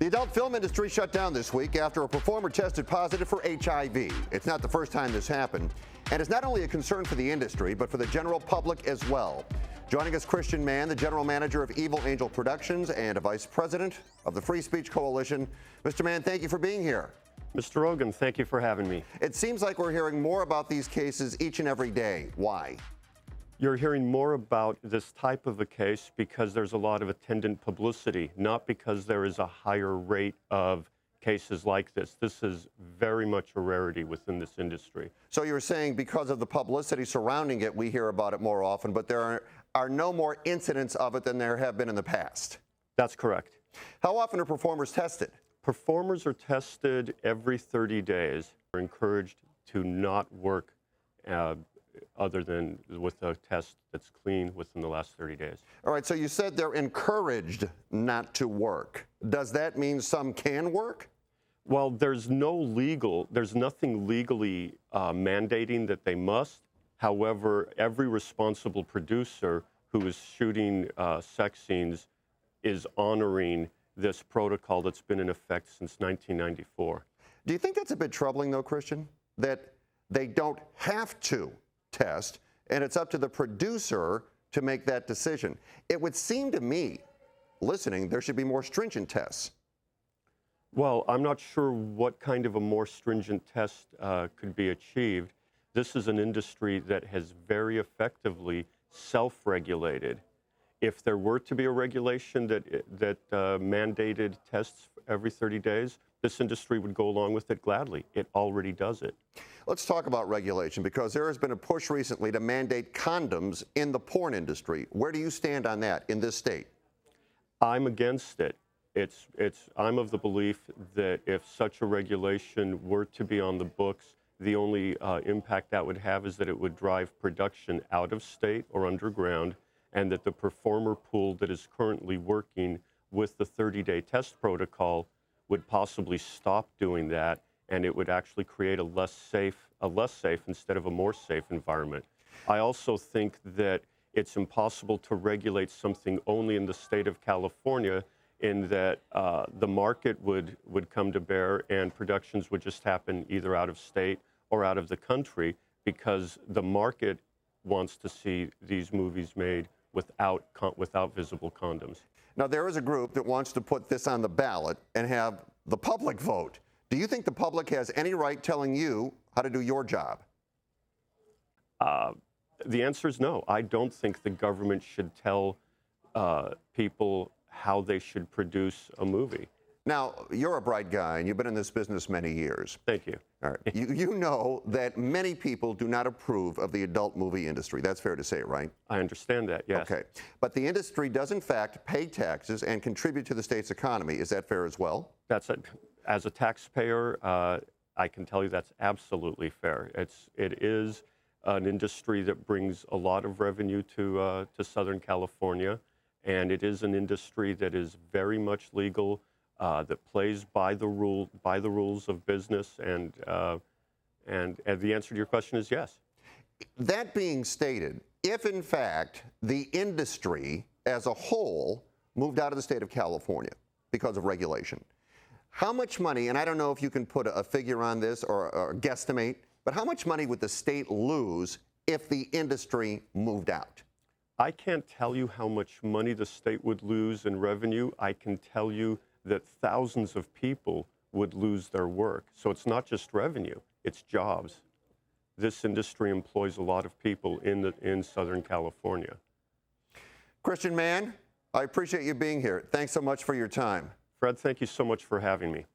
The adult film industry shut down this week after a performer tested positive for HIV. It's not the first time this happened, and it's not only a concern for the industry, but for the general public as well. Joining us, Christian Mann, the general manager of Evil Angel Productions and a vice president of the Free Speech Coalition. Mr. Mann, thank you for being here. Mr. Roggin, thank you for having me. It seems like we're hearing more about these cases each and every day. Why? You're hearing more about this type of a case because there's a lot of attendant publicity, not because there is a higher rate of cases like this. This is very much a rarity within this industry. So you're saying because of the publicity surrounding it, we hear about it more often, but there are no more incidents of it than there have been in the past? That's correct. How often are performers tested? Performers are tested every 30 days. They're encouraged to not work other than with a test that's clean within the last 30 days. All right, so you said they're encouraged not to work. Does that mean some can work? Well, there's nothing legally mandating that they must. However, every responsible producer who is shooting sex scenes is honoring this protocol that's been in effect since 1994. Do you think that's a bit troubling, though, Christian, that they don't have to test, and it's up to the producer to make that decision? It would seem to me, listening, there should be more stringent tests. Well, I'm not sure what kind of a more stringent test could be achieved. This is an industry that has very effectively self-regulated. If there were to be a regulation that mandated tests every 30 days, this industry would go along with it gladly. It already does it. Let's talk about regulation, because there has been a push recently to mandate condoms in the porn industry. Where do you stand on that in this state? I'm against it. I'm of the belief that if such a regulation were to be on the books, the only impact that would have is that it would drive production out of state or underground, and that the performer pool that is currently working with the 30-day test protocol would possibly stop doing that, and it would actually create a less safe instead of a more safe environment. I also think that it's impossible to regulate something only in the state of California, in that the market would come to bear and productions would just happen either out of state or out of the country, because the market wants to see these movies made without visible condoms. Now, there is a group that wants to put this on the ballot and have the public vote. Do you think the public has any right telling you how to do your job? The answer is no. I don't think the government should tell people how they should produce a movie. Now, you're a bright guy, and you've been in this business many years. Thank you. All right. You know that many people do not approve of the adult movie industry. That's fair to say, right? I understand that, yes. Okay. But the industry does, in fact, pay taxes and contribute to the state's economy. Is that fair as well? As a taxpayer, I can tell you that's absolutely fair. It is an industry that brings a lot of revenue to Southern California, and it is an industry that is very much legal, that plays by the rules of business, and the answer to your question is yes. That being stated, if in fact the industry as a whole moved out of the state of California because of regulation, how much money, and I don't know if you can put a figure on this or guesstimate, but how much money would the state lose if the industry moved out? I can't tell you how much money the state would lose in revenue. I can tell you that thousands of people would lose their work. So it's not just revenue, it's jobs. This industry employs a lot of people in Southern California. Christian Mann, I appreciate you being here. Thanks so much for your time. Fred, thank you so much for having me.